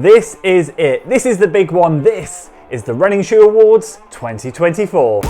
This is it. This is the big one. This is the Running Shoe Awards 2024.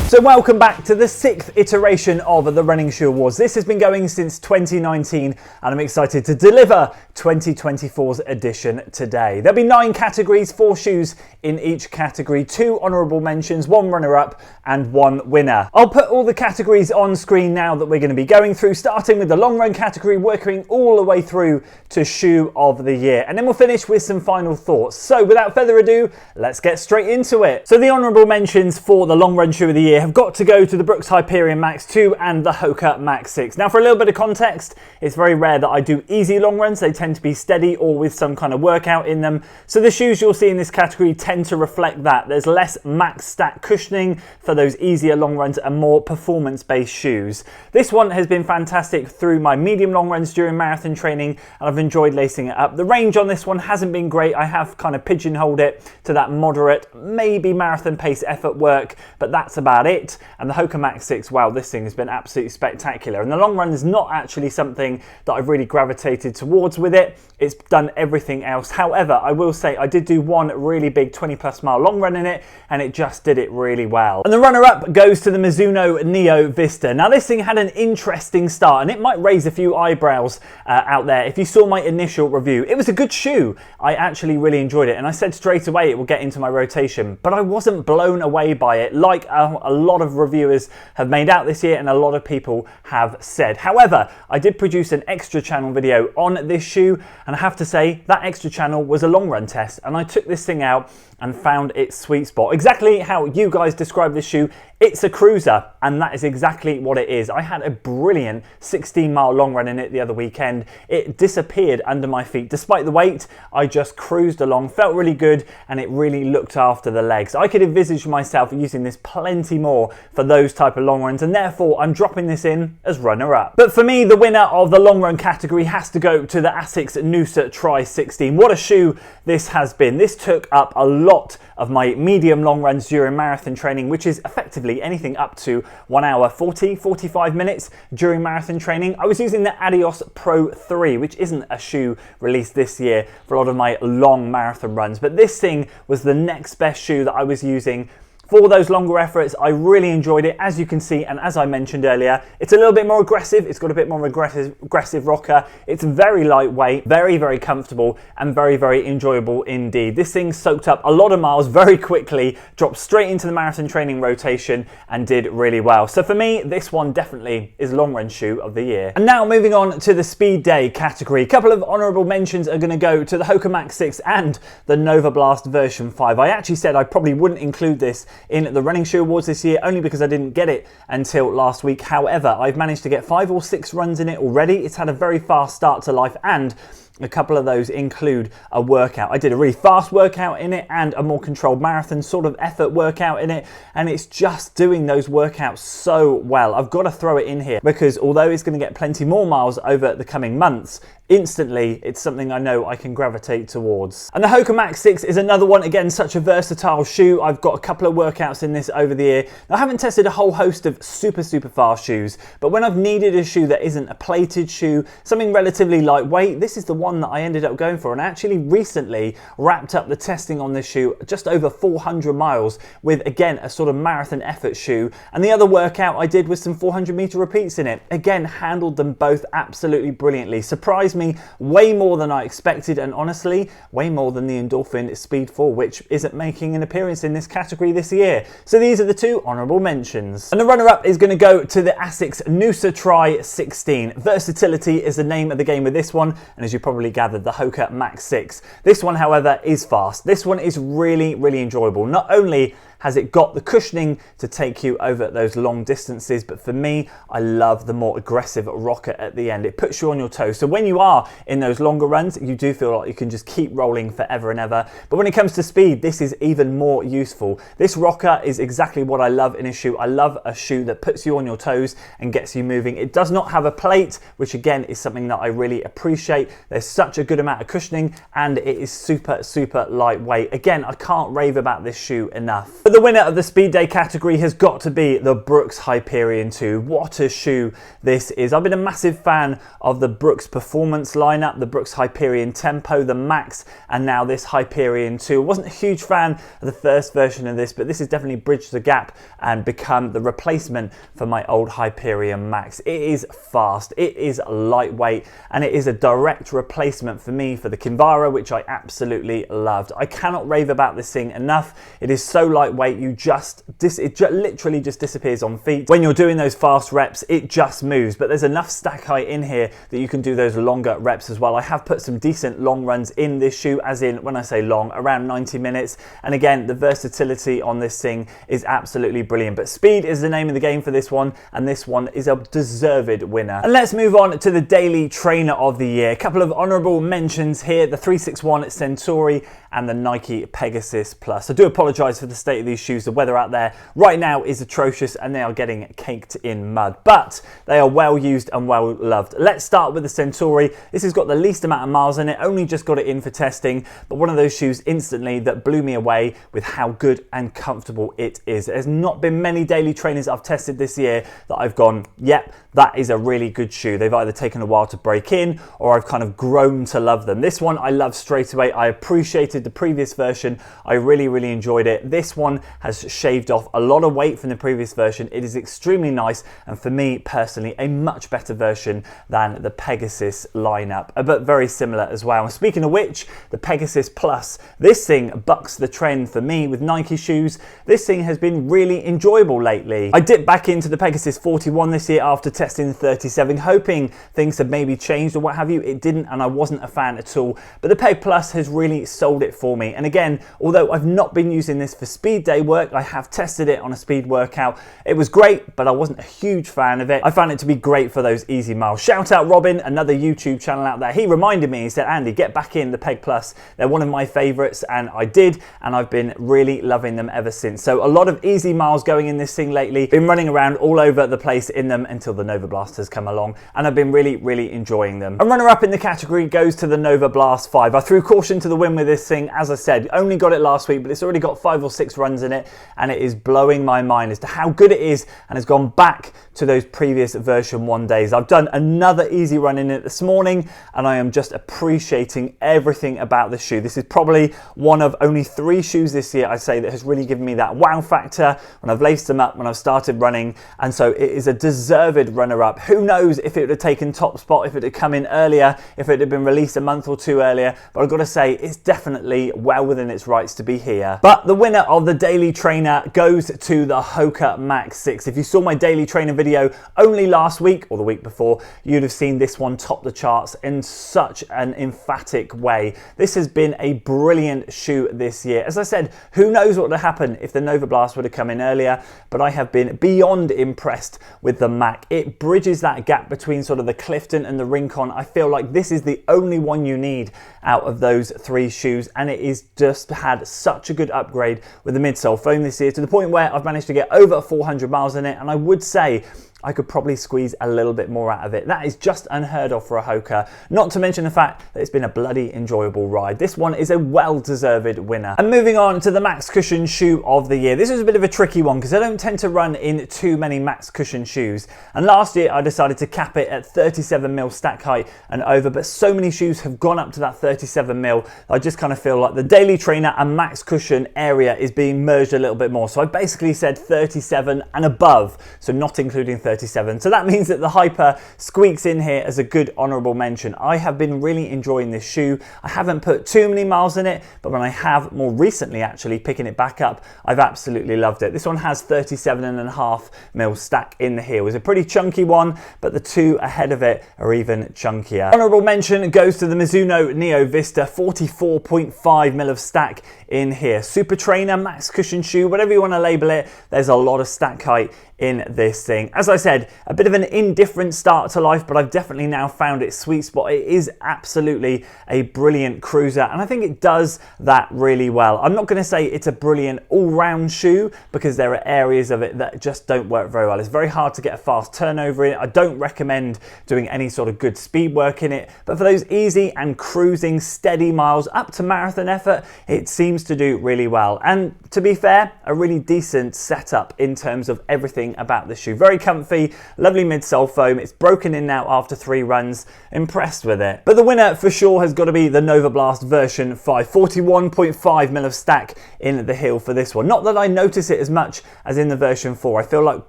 So welcome back to the 6th iteration of the Running Shoe Awards. This has been going since 2019 and I'm excited to deliver 2024's edition today. There'll be 9 categories, 4 shoes in each category, 2 honourable mentions, 1 runner-up and 1 winner. I'll put all the categories on screen now that we're going to be going through, starting with the long run category, working all the way through to shoe of the year. And then we'll finish with some final thoughts. So without further ado, let's get straight into it. So the honourable mentions for the long run shoe of the year have got to go to the Brooks Hyperion Max 2 and the Hoka Max 6. Now for a little bit of context, it's very rare that I do easy long runs. They tend to be steady or with some kind of workout in them. So the shoes you'll see in this category tend to reflect that. There's less max stack cushioning for those easier long runs and more performance based shoes. This one has been fantastic through my medium long runs during marathon training and I've enjoyed lacing it up. The range on this one hasn't been great. I have kind of pigeonholed it to that moderate, maybe marathon pace effort work, but that's about it. And the Hoka Max 6, wow, this thing has been absolutely spectacular. And the long run is not actually something that I've really gravitated towards with it. It's done everything else. However, I will say I did do one really big 20+ mile long run in it and it just did it really well. And the runner-up goes to the Mizuno Neo Vista. Now this thing had an interesting start and it might raise a few eyebrows out there if you saw my initial review. It was a good shoe. I actually really enjoyed it and I said straight away it will get into my rotation, but I wasn't blown away by it like a lot of reviewers have made out this year and a lot of people have said. However, I did produce an extra channel video on this shoe and I have to say that extra channel was a long run test and I took this thing out and found its sweet spot. Exactly how you guys describe this shoe. It's a cruiser and that is exactly what it is. I had a brilliant 16-mile long run in it the other weekend. It disappeared under my feet. Despite the weight, I just cruised along, felt really good and it really looked after the legs. I could envisage myself using this plenty more for those type of long runs and therefore I'm dropping this in as runner-up. But for me, the winner of the long run category has to go to the Asics Noosa Tri 16. What a shoe this has been. This took up a lot of my medium long runs during marathon training, which is effectively anything up to 1 hour 45 minutes during marathon training. I was using the Adios Pro 3, which isn't a shoe released this year for a lot of my long marathon runs, but this thing was the next best shoe that I was using for those longer efforts. I really enjoyed it, as you can see, and as I mentioned earlier, it's a little bit more aggressive. It's got a bit more aggressive rocker. It's very lightweight, very comfortable, and very enjoyable indeed. This thing soaked up a lot of miles very quickly, dropped straight into the marathon training rotation, and did really well. So for me, this one definitely is long run shoe of the year. And now moving on to the speed day category. A couple of honourable mentions are going to go to the Hoka Max 6 and the Nova Blast version 5. I actually said I probably wouldn't include this in the Running Shoe Awards this year only because I didn't get it until last week. However, I've managed to get 5 or 6 runs in it already. It's had a very fast start to life and a couple of those include a workout. I did a really fast workout in it and a more controlled marathon sort of effort workout in it, and it's just doing those workouts so well. I've got to throw it in here because although it's going to get plenty more miles over the coming months, instantly it's something I know I can gravitate towards. And the Hoka Max 6 is another one, again, such a versatile shoe. I've got a couple of workouts in this over the year. Now, I haven't tested a whole host of super fast shoes, but when I've needed a shoe that isn't a plated shoe, something relatively lightweight, this is the one that I ended up going for. And I actually recently wrapped up the testing on this shoe just over 400 miles with, again, a sort of marathon effort shoe. And the other workout I did was some 400-meter repeats in it. Again, handled them both absolutely brilliantly. Surprised me way more than I expected, and honestly, way more than the Endorphin Speed 4, which isn't making an appearance in this category this year. So these are the 2 honourable mentions. And the runner-up is going to go to the Asics Noosa Tri 16. Versatility is the name of the game with this one, and as you probably gathered, the Hoka Max 6. This one, however, is fast. This one is really enjoyable. Not only has it got the cushioning to take you over those long distances, but for me, I love the more aggressive rocker at the end. It puts you on your toes. So when you are in those longer runs, you do feel like you can just keep rolling forever and ever. But when it comes to speed, this is even more useful. This rocker is exactly what I love in a shoe. I love a shoe that puts you on your toes and gets you moving. It does not have a plate, which again is something that I really appreciate. There's such a good amount of cushioning and it is super lightweight. Again, I can't rave about this shoe enough. But the winner of the Speed Day category has got to be the Brooks Hyperion 2. What a shoe this is. I've been a massive fan of the Brooks Performance lineup, the Brooks Hyperion Tempo, the Max, and now this Hyperion 2. I wasn't a huge fan of the first version of this, but this has definitely bridged the gap and become the replacement for my old Hyperion Max. It is fast, it is lightweight, and it is a direct replacement for me for the Kinvara, which I absolutely loved. I cannot rave about this thing enough. It is so lightweight, it literally just disappears on feet. When you're doing those fast reps, it just moves, but there's enough stack height in here that you can do those longer reps as well. I have put some decent long runs in this shoe, as in, when I say long, around 90 minutes. And again, the versatility on this thing is absolutely brilliant. But speed is the name of the game for this one, and this one is a deserved winner. And let's move on to the daily trainer of the year. A couple of honourable mentions here: the 361 Centauri and the Nike Pegasus Plus. I do apologise for the state of these shoes. The weather out there right now is atrocious and they are getting caked in mud, but they are well used and well loved. Let's start with the Centauri. This has got the least amount of miles in it, only just got it in for testing, but one of those shoes instantly that blew me away with how good and comfortable it is. There's not been many daily trainers I've tested this year that I've gone, yep, that is a really good shoe. They've either taken a while to break in or I've kind of grown to love them. This one I love straight away. I appreciated the previous version. I really enjoyed it. This one has shaved off a lot of weight from the previous version. It is extremely nice, and for me personally, a much better version than the Pegasus lineup, but very similar as well. And speaking of which, the Pegasus Plus, this thing bucks the trend for me with Nike shoes. This thing has been really enjoyable lately. I dipped back into the Pegasus 41 this year after testing the 37, hoping things had maybe changed or what have you. It didn't, and I wasn't a fan at all. But the Peg Plus has really sold it for me. And again, although I've not been using this for speed day work, I have tested it on a speed workout. It was great, but I wasn't a huge fan of it. I found it to be great for those easy miles. Shout out Robin, another YouTube channel out there. He reminded me, he said, Andy, get back in the Peg Plus. They're one of my favorites, and I did, and I've been really loving them ever since. So a lot of easy miles going in this thing lately. Been running around all over the place in them until the Nova Blast has come along, and I've been really enjoying them. A runner up in the category goes to the Nova Blast 5. I threw caution to the wind with this thing. As I said, only got it last week, but it's already got 5 or 6 runs in it, and it is blowing my mind as to how good it is, and has gone back to those previous version 1 days. I've done another easy run in it this morning, and I am just appreciating everything about the shoe. This is probably one of only 3 shoes this year, I'd say, that has really given me that wow factor when I've laced them up, when I've started running, and so it is a deserved runner-up. Who knows if it would have taken top spot, if it had come in earlier, if it had been released a month or 2 earlier, but I've got to say, it's definitely well within its rights to be here. But the winner of the daily trainer goes to the Hoka Max 6. If you saw my daily trainer video only last week or the week before, you'd have seen this one top the charts in such an emphatic way. This has been a brilliant shoe this year. As I said, who knows what would have happened if the Nova Blast would have come in earlier, but I have been beyond impressed with the Mac. It bridges that gap between sort of the Clifton and the Rincon. I feel like this is the only one you need out of those 3 shoes, and it is just had such a good upgrade with the midsole foam this year, to the point where I've managed to get over 400 miles in it, and I would say I could probably squeeze a little bit more out of it. That is just unheard of for a Hoka, not to mention the fact that it's been a bloody enjoyable ride. This one is a well-deserved winner. And moving on to the Max Cushion shoe of the year. This is a bit of a tricky one because I don't tend to run in too many Max Cushion shoes. And last year I decided to cap it at 37mm stack height and over, but so many shoes have gone up to that 37mm. I just kind of feel like the daily trainer and Max Cushion area is being merged a little bit more. So I basically said 37 and above, so not including 37. So that means that the Hyper squeaks in here as a good honourable mention. I have been really enjoying this shoe. I haven't put too many miles in it, but when I have more recently actually picking it back up, I've absolutely loved it. This one has 37.5mm stack in the heel. It's a pretty chunky one, but the 2 ahead of it are even chunkier. Honourable mention goes to the Mizuno Neo Vista, 44.5mm of stack in here. Super Trainer, Max Cushion shoe, whatever you want to label it, there's a lot of stack height in this thing. As I said, a bit of an indifferent start to life, but I've definitely now found its sweet spot. It is absolutely a brilliant cruiser, and I think it does that really well. I'm not going to say it's a brilliant all-round shoe, because there are areas of it that just don't work very well. It's very hard to get a fast turnover in it. I don't recommend doing any sort of good speed work in it, but for those easy and cruising steady miles up to marathon effort, it seems to do really well. And to be fair, a really decent setup in terms of everything about the shoe. Very comfy, lovely midsole foam. It's broken in now after 3 runs. Impressed with it. But the winner for sure has got to be the Nova Blast version 5. 41.5mm of stack in the heel for this one. Not that I notice it as much as in the version 4. I feel like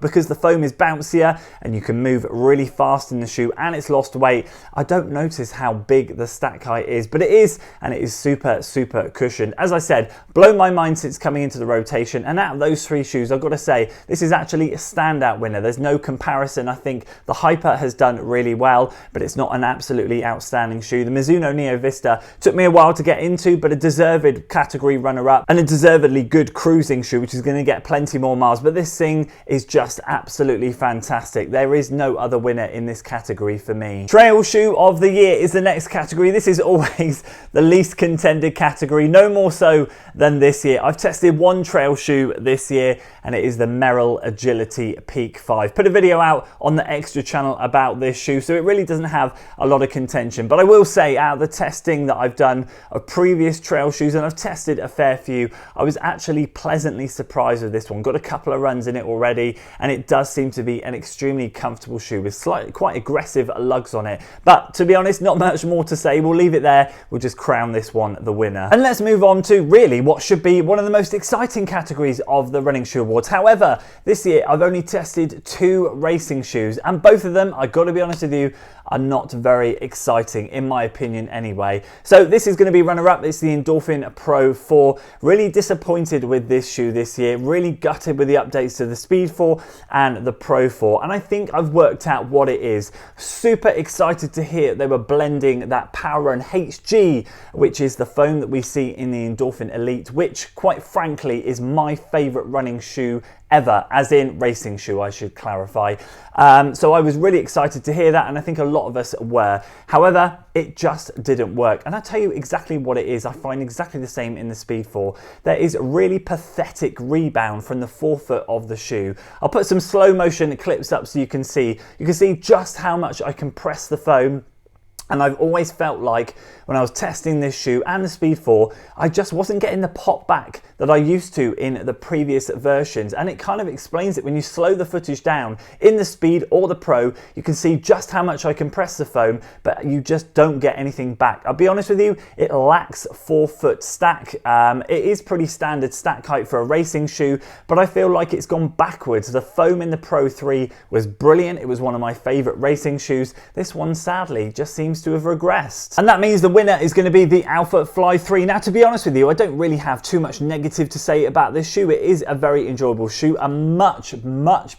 because the foam is bouncier and you can move really fast in the shoe and it's lost weight, I don't notice how big the stack height is, but it is, and it is super, super cushioned. As I said, blown my mind since coming into the rotation, and out of those 3 shoes, I've got to say, this is actually a standout winner. There's no comparison. I think the Hyper has done really well, but it's not an absolutely outstanding shoe. The Mizuno Neo Vista took me a while to get into, but a deserved category runner-up and a deservedly good cruising shoe, which is going to get plenty more miles, but this thing is just absolutely fantastic. There is no other winner in this category for me. Trail shoe of the year is the next category. This is always the least contended category, no more so than this year. I've tested one trail shoe this year, and it is the Merrell Agility Peak 5. Put a video out on the Extra channel about this shoe, so it really doesn't have a lot of contention. But I will say, out of the testing that I've done of previous trail shoes, and I've tested a fair few, I was actually pleasantly surprised with this one. Got a couple of runs in it already, and it does seem to be an extremely comfortable shoe with quite aggressive lugs on it. But to be honest, not much more to say. We'll leave it there. We'll just crown this one the winner. And let's move on to really what should be one of the most exciting categories of the Running Shoe Awards. However, this year I've only tested 2 racing shoes, and both of them, I've got to be honest with you, are not very exciting, in my opinion anyway. So this is going to be runner-up. It's the Endorphin Pro 4. Really disappointed with this shoe this year. Really gutted with the updates to the Speed 4 and the Pro 4. And I think I've worked out what it is. Super excited to hear they were blending that Power Run HG, which is the foam that we see in the Endorphin Elite, which quite frankly is my favourite running shoe ever, as in racing shoe, I should clarify. So I was really excited to hear that, and I think a lot of us were. However, it just didn't work. And I'll tell you exactly what it is. I find exactly the same in the Speed 4. There is really pathetic rebound from the forefoot of the shoe. I'll put some slow motion clips up so you can see. You can see just how much I compress the foam. And I've always felt like when I was testing this shoe and the Speed 4, I just wasn't getting the pop back that I used to in the previous versions. And it kind of explains it when you slow the footage down in the Speed or the Pro. You can see just how much I compress the foam, but you just don't get anything back. I'll be honest with you, it lacks forefoot stack. It is pretty standard stack height for a racing shoe, but I feel like it's gone backwards. The foam in the Pro 3 was brilliant. It was one of my favorite racing shoes. This one sadly just seems to have regressed. And that means the winner is going to be the Alpha Fly 3. Now, to be honest with you, I don't really have too much negative to say about this shoe. It is a very enjoyable shoe, a much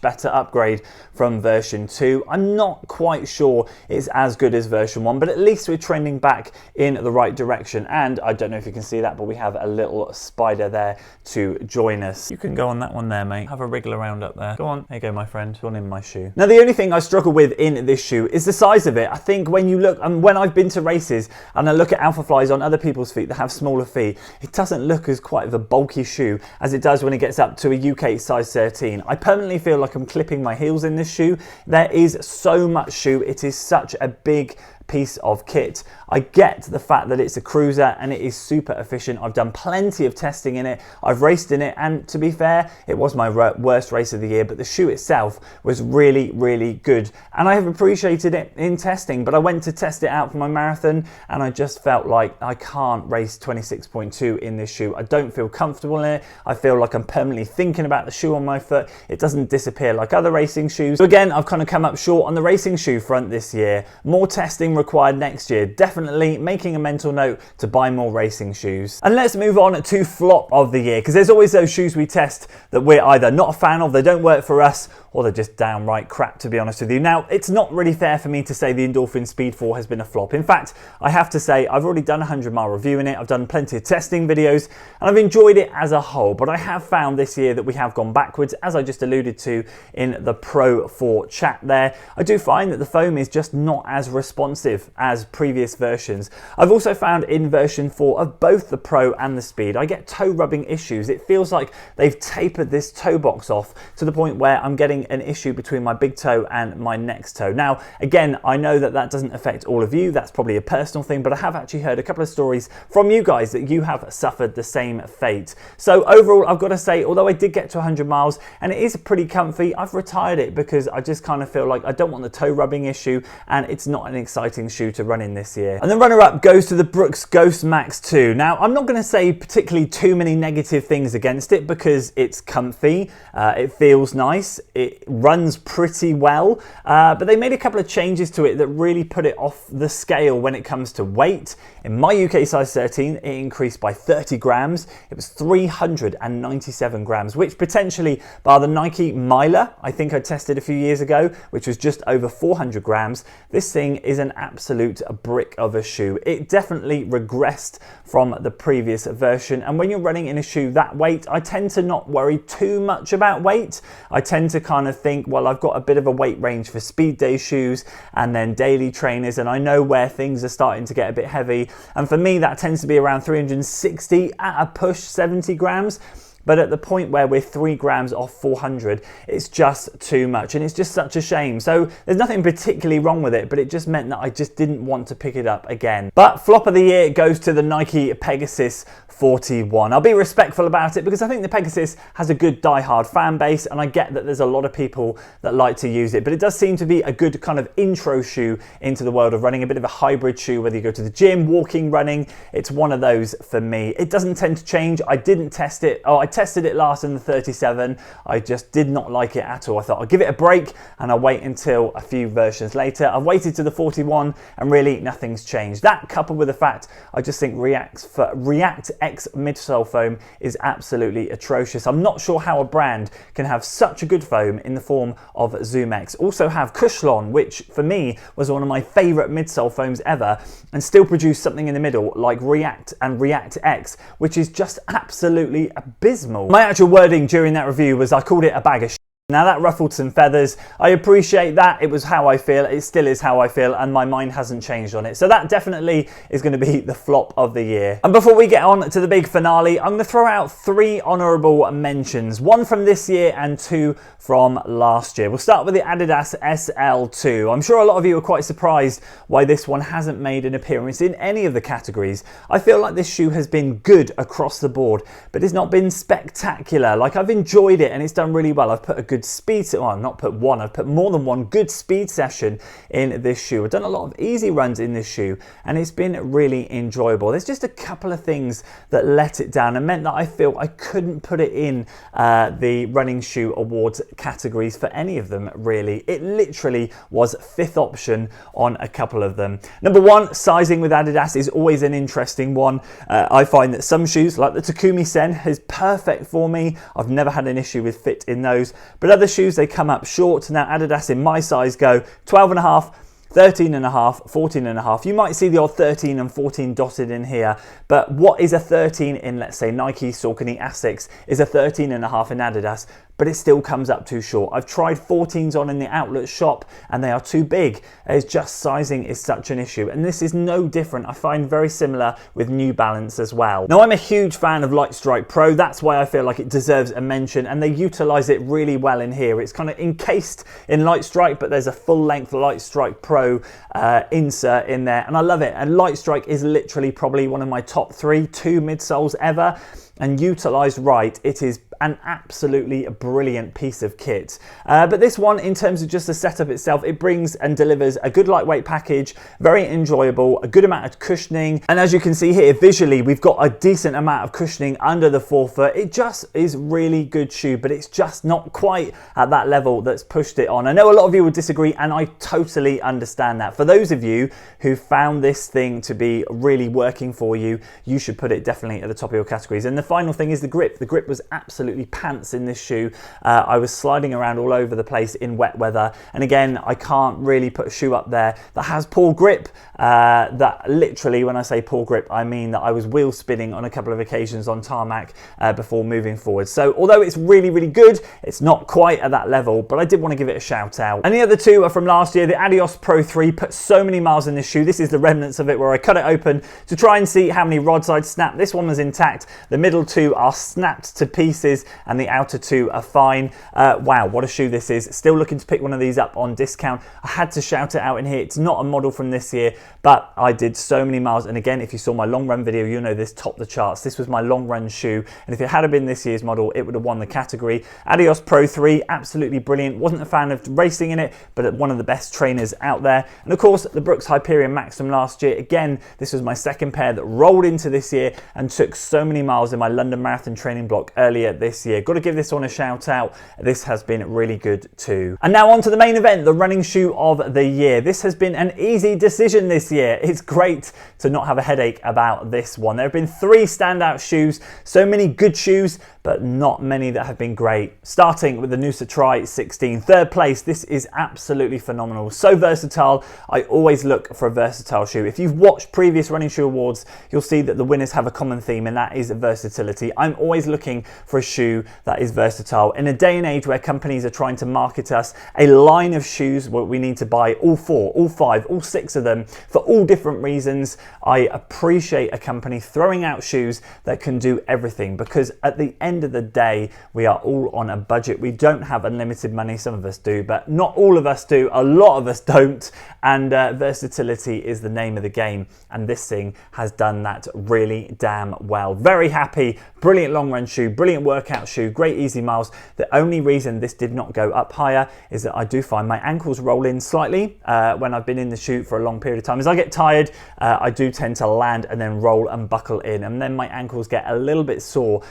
better upgrade from version 2. I'm not quite sure it's as good as version 1, but at least we're trending back in the right direction. And I don't know if you can see that, but we have a little spider there to join us. You can go on that one there, mate. Have a wriggle around up there. Go on. There you go, my friend. Go on in my shoe. Now, the only thing I struggle with in this shoe is the size of it. I think when you look, and when I've been to races and I look at Alpha Flies on other people's feet that have smaller feet, it doesn't look as quite of a bulky shoe as it does when it gets up to a UK size 13. I permanently feel like I'm clipping my heels in this shoe. There is so much shoe. It is such a big piece of kit. I get the fact that it's a cruiser and it is super efficient. I've done plenty of testing in it. I've raced in it, and to be fair, it was my worst race of the year, but the shoe itself was really good, and I have appreciated it in testing. But I went to test it out for my marathon, and I just felt like I can't race 26.2 in this shoe. I don't feel comfortable in it. I feel like I'm permanently thinking about the shoe on my foot. It doesn't disappear like other racing shoes. So again, I've kind of come up short on the racing shoe front this year. More testing required next year. Definitely making a mental note to buy more racing shoes. And let's move on to flop of the year, because there's always those shoes we test that we're either not a fan of, they don't work for us, or they're just downright crap, to be honest with you. Now, it's not really fair for me to say the Endorphin Speed 4 has been a flop. In fact, I have to say I've already done a 100-mile review in it. I've done plenty of testing videos and I've enjoyed it as a whole, but I have found this year that we have gone backwards, as I just alluded to in the Pro 4 chat there. I do find that the foam is just not as responsive as previous versions. I've also found in version 4 of both the Pro and the Speed, I get toe rubbing issues. It feels like they've tapered this toe box off to the point where I'm getting an issue between my big toe and my next toe. Now, again, I know that that doesn't affect all of you. That's probably a personal thing, but I have actually heard a couple of stories from you guys that you have suffered the same fate. So overall, I've got to say, although I did get to 100 miles and it is pretty comfy, I've retired it because I just kind of feel like I don't want the toe rubbing issue and it's not an exciting shoe to run in this year. And the runner-up goes to the Brooks Ghost Max 2. Now, I'm not going to say particularly too many negative things against it because it's comfy, it feels nice, it runs pretty well, but they made a couple of changes to it that really put it off the scale when it comes to weight. In my UK size 13, it increased by 30 grams. It was 397 grams, which potentially, bar the Nike Miler, I think I tested a few years ago, which was just over 400 grams, this thing is an absolute brick of a shoe. It definitely regressed from the previous version, and when you're running in a shoe that weight, I tend to not worry too much about weight. I tend to kind of think, well, I've got a bit of a weight range for speed day shoes and then daily trainers, and I know where things are starting to get a bit heavy, and for me that tends to be around 360 at a push 70 grams. But at the point where we're 3 grams off 400, it's just too much and it's just such a shame. So there's nothing particularly wrong with it, but it just meant that I just didn't want to pick it up again. But flop of the year goes to the Nike Pegasus 41. I'll be respectful about it because I think the Pegasus has a good die-hard fan base, and I get that there's a lot of people that like to use it, but it does seem to be a good kind of intro shoe into the world of running, a bit of a hybrid shoe, whether you go to the gym, walking, running, it's one of those for me. It doesn't tend to change. I didn't test it. I tested it last in the 37. I just did not like it at all. I thought I'll give it a break and I'll wait until a few versions later. I've waited to the 41 and really nothing's changed. That coupled with the fact I just think React X midsole foam is absolutely atrocious. I'm not sure how a brand can have such a good foam in the form of Zoom X. Also have Cushlon, which for me was one of my favorite midsole foams ever, and still produce something in the middle like React and React X, which is just absolutely abysmal. My actual wording during that review was I called it a bag of shit. Now that ruffled some feathers. I appreciate that. It was how I feel. It still is how I feel, and my mind hasn't changed on it. So that definitely is going to be the flop of the year. And before we get on to the big finale, I'm going to throw out 3 honourable mentions. 1 from this year and 2 from last year. We'll start with the Adidas SL2. I'm sure a lot of you are quite surprised why this one hasn't made an appearance in any of the categories. I feel like this shoe has been good across the board, but it's not been spectacular. Like, I've enjoyed it and it's done really well. I've put a good speed, well, not put one, I've put more than one good speed session in this shoe. I've done a lot of easy runs in this shoe and it's been really enjoyable. There's just a couple of things that let it down and meant that I feel I couldn't put it in the running shoe awards categories for any of them, really. It literally was 5th option on a couple of them. Number 1, sizing with Adidas is always an interesting one. I find that some shoes like the Takumi Sen is perfect for me. I've never had an issue with fit in those, but other shoes, they come up short. Now Adidas in my size go 12.5, 13.5, 14.5. You might see the odd 13 and 14 dotted in here, but what is a 13 in, let's say, Nike, Saucony, Asics is a 13.5 in Adidas, but it still comes up too short. I've tried 14s on in the outlet shop and they are too big. It's just sizing is such an issue, and this is no different. I find very similar with New Balance as well. Now, I'm a huge fan of Lightstrike Pro. That's why I feel like it deserves a mention, and they utilize it really well in here. It's kind of encased in Lightstrike, but there's a full-length Lightstrike Pro insert in there, and I love it. And Lightstrike is literally probably one of my top 2 midsoles ever, and utilized right, it is an absolutely brilliant piece of kit. But this one, in terms of just the setup itself, it brings and delivers a good lightweight package, very enjoyable, a good amount of cushioning, and as you can see here visually, we've got a decent amount of cushioning under the forefoot. It just is really good shoe, but it's just not quite at that level that's pushed it on. I know a lot of you would disagree, and I totally understand that. For those of you who found this thing to be really working for you, you should put it definitely at the top of your categories. And the final thing is the grip. The grip was absolutely absolutely pants in this shoe. I was sliding around all over the place in wet weather, and again, I can't really put a shoe up there that has poor grip. That literally, when I say poor grip, I mean that I was wheel spinning on a couple of occasions on tarmac before moving forward. So although it's really, really good, it's not quite at that level, but I did want to give it a shout out. And the other two are from last year. The Adios Pro 3 put so many miles in this shoe. This is the remnants of it where I cut it open to try and see how many rods I'd snapped. This one was intact. The middle two are snapped to pieces and the outer two are fine. Wow, what a shoe this is. Still looking to pick one of these up on discount. I had to shout it out in here. It's not a model from this year, but I did so many miles. And again, if you saw my long run video, you know this topped the charts. This was my long run shoe. And if it had been this year's model, it would have won the category. Adios Pro 3, absolutely brilliant. Wasn't a fan of racing in it, but one of the best trainers out there. And of course, the Brooks Hyperion Max from last year. Again, this was my second pair that rolled into this year and took so many miles in my London Marathon training block earlier this year. Got to give this one a shout out. This has been really good too. And now on to the main event, the running shoe of the year. This has been an easy decision this year. It's great to not have a headache about this one. There have been 3 standout shoes, so many good shoes, but not many that have been great. Starting with the Noosa Tri 16, third place. This is absolutely phenomenal. So versatile. I always look for a versatile shoe. If you've watched previous running shoe awards, you'll see that the winners have a common theme, and that is versatility. I'm always looking for a shoe that is versatile. In a day and age where companies are trying to market us a line of shoes where we need to buy all 4, all 5, all 6 of them for all different reasons, I appreciate a company throwing out shoes that can do everything, because at the end of the day, we are all on a budget. We don't have unlimited money. Some of us do, but not all of us do. A lot of us don't, and versatility is the name of the game, and this thing has done that really damn well. Very happy. Brilliant long run shoe, brilliant workout shoe, great easy miles. The only reason this did not go up higher is that I do find my ankles roll in slightly when I've been in the shoe for a long period of time. As I get tired, I do tend to land and then roll and buckle in, and then my ankles get a little bit sore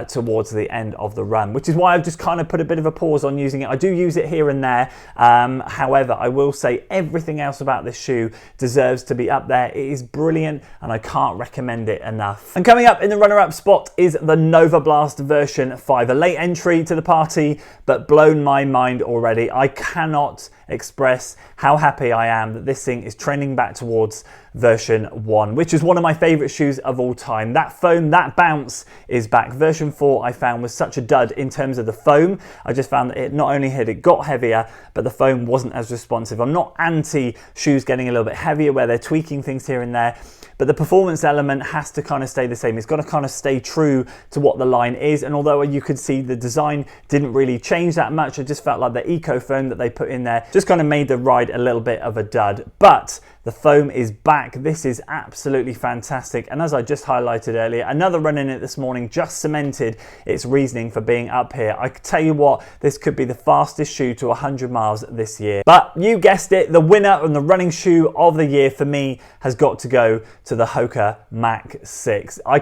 towards the end of the run, which is why I've just kind of put a bit of a pause on using it. I do use it here and there. However, I will say everything else about this shoe deserves to be up there. It is brilliant and I can't recommend it enough. And coming up in the runner-up spot is the Nova Blast version 5, a late entry to the party, but blown my mind already. I cannot express how happy I am that this thing is trending back towards version 1, which is one of my favorite shoes of all time. That foam, that bounce is back. Version 4 I found was such a dud in terms of the foam. I just found that it not only had it got heavier, but the foam wasn't as responsive. I'm not anti shoes getting a little bit heavier where they're tweaking things here and there, but the performance element has to kind of stay the same. It's got to kind of stay true to what the line is. And although you could see the design didn't really change that much, I just felt like the eco foam that they put in there just kind of made the ride a little bit of a dud. But the foam is back. This is absolutely fantastic. And as I just highlighted earlier, another run in it this morning just cemented its reasoning for being up here. I tell you what, this could be the fastest shoe to 100 miles this year. But you guessed it, the winner and the running shoe of the year for me has got to go to the Hoka Mach 6. I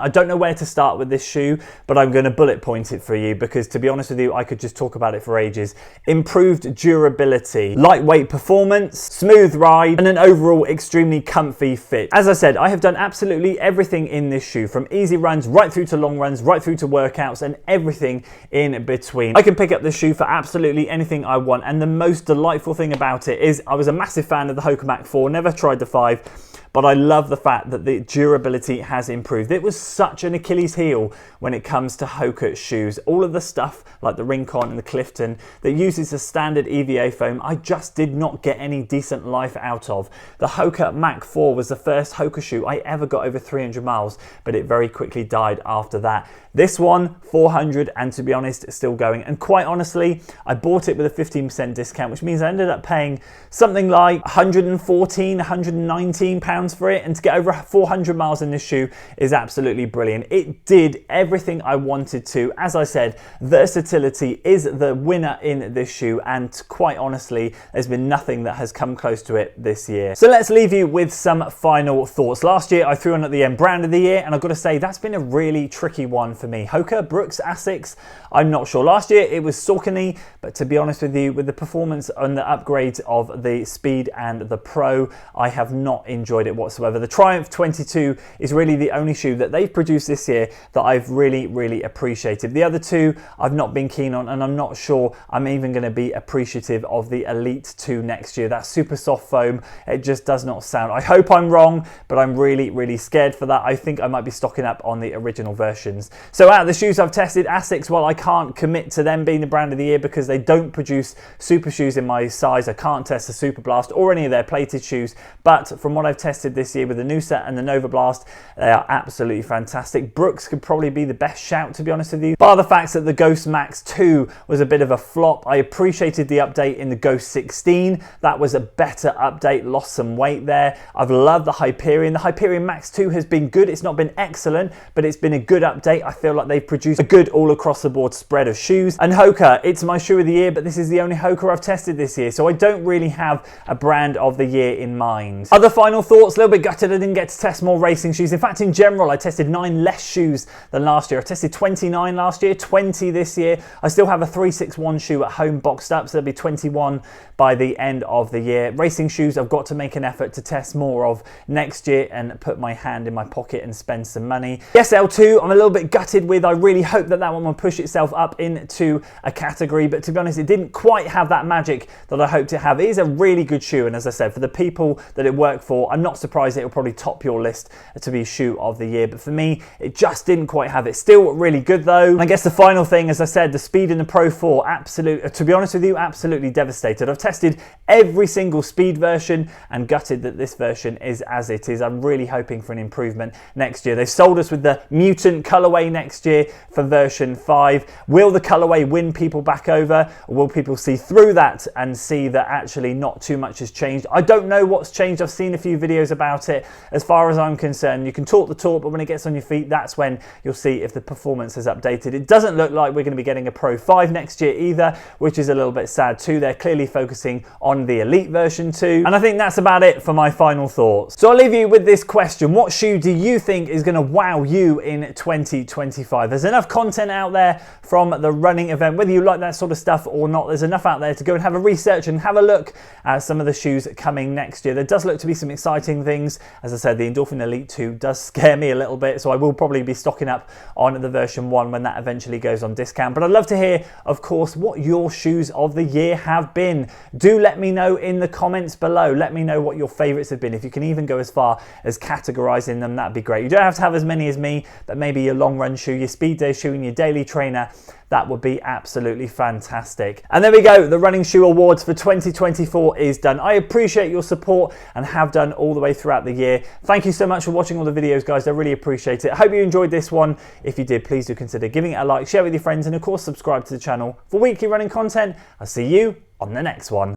don't know where to start with this shoe, but I'm going to bullet point it for you because, to be honest with you, I could just talk about it for ages. Improved durability, lightweight performance, smooth ride, and an overall extremely comfy fit. As I said, I have done absolutely everything in this shoe, from easy runs right through to long runs, right through to workouts, and everything in between. I can pick up this shoe for absolutely anything I want, and the most delightful thing about it is I was a massive fan of the Hoka Mach 4, never tried the 5, but I love the fact that the durability has improved. It was such an Achilles heel when it comes to Hoka shoes. All of the stuff like the Rincon and the Clifton that uses the standard EVA foam, I just did not get any decent life out of. The Hoka Mach 4 was the first Hoka shoe I ever got over 300 miles, but it very quickly died after that. This one, 400, and to be honest, it's still going. And quite honestly, I bought it with a 15% discount, which means I ended up paying something like 114, 119 pounds for it. And to get over 400 miles in this shoe is absolutely brilliant. It did everything I wanted to. As I said, versatility is the winner in this shoe. And quite honestly, there's been nothing that has come close to it this year. So let's leave you with some final thoughts. Last year, I threw on at the end brand of the year, and I've got to say that's been a really tricky one for me. Hoka, Brooks, Asics, I'm not sure. Last year it was Saucony, but to be honest with you, with the performance and the upgrades of the Speed and the Pro, I have not enjoyed it whatsoever. The Triumph 22 is really the only shoe that they've produced this year that I've really appreciated. The other two I've not been keen on, and I'm not sure I'm even going to be appreciative of the Elite 2 next year. That super soft foam, it just does not sound. I hope I'm wrong, but I'm really scared for that. I think I might be stocking up on the original versions. So out of the shoes I've tested, Asics, well, I can't commit to them being the brand of the year because they don't produce super shoes in my size. I can't test the Super Blast or any of their plated shoes, but from what I've tested this year with the Noosa and the Nova Blast, they are absolutely fantastic. Brooks could probably be the best shout, to be honest with you, bar the fact that the Ghost Max 2 was a bit of a flop. I appreciated the update in the Ghost 16. That was a better update, lost some weight there. I've loved the Hyperion. The Hyperion Max 2 has been good. It's not been excellent, but it's been a good update. I feel like they've produced a good all across the board spread of shoes. And Hoka, it's my shoe of the year, but this is the only Hoka I've tested this year, so I don't really have a brand of the year in mind. Other final thoughts, a little bit gutted I didn't get to test more racing shoes. In fact, in general, I tested 9 less shoes than last year. I tested 29 last year, 20 this year. I still have a 361 shoe at home boxed up, so there'll be 21 by the end of the year. Racing shoes, I've got to make an effort to test more of next year and put my hand in my pocket and spend some money. The SL2, I'm a little bit gutted with. I really hope that one will push itself up into a category, but to be honest, it didn't quite have that magic that I hoped to have. It is a really good shoe, and as I said, for the people that it worked for, I'm not surprised it will probably top your list to be shoe of the year, but for me, it just didn't quite have it. Still really good though. And I guess the final thing, as I said, the Speed in the Pro 4, to be honest with you, absolutely devastated. I've tested every single Speed version and gutted that this version is as it is. I'm really hoping for an improvement next year. They've sold us with the Mutant colorway next year for version 5. Will the colorway win people back over, or will people see through that and see that actually not too much has changed? I don't know what's changed. I've seen a few videos about it. As far as I'm concerned, you can talk the talk, but when it gets on your feet, that's when you'll see if the performance has updated. It doesn't look like we're going to be getting a Pro 5 next year either, which is a little bit sad too. They're clearly focusing on the Elite version 2. And I think that's about it for my final thoughts. So I'll leave you with this question. What shoe do you think is going to wow you in 2025? There's enough content out there from the running event, whether you like that sort of stuff or not. There's enough out there to go and have a research and have a look at some of the shoes coming next year. There does look to be some exciting things. As I said, the Endorphin Elite 2 does scare me a little bit, so I will probably be stocking up on the version 1 when that eventually goes on discount. But I'd love to hear, of course, what your shoes of the year have been. Do let me know in the comments below. Let me know what your favorites have been. If you can even go as far as categorizing them, that'd be great. You don't have to have as many as me, but maybe your long run shoe, your speed day shoe, and your daily trainer. That would be absolutely fantastic. And there we go. The Running Shoe Awards for 2024 is done. I appreciate your support and have done all the way throughout the year. Thank you so much for watching all the videos, guys. I really appreciate it. I hope you enjoyed this one. If you did, please do consider giving it a like, share with your friends, and of course, subscribe to the channel for weekly running content. I'll see you on the next one.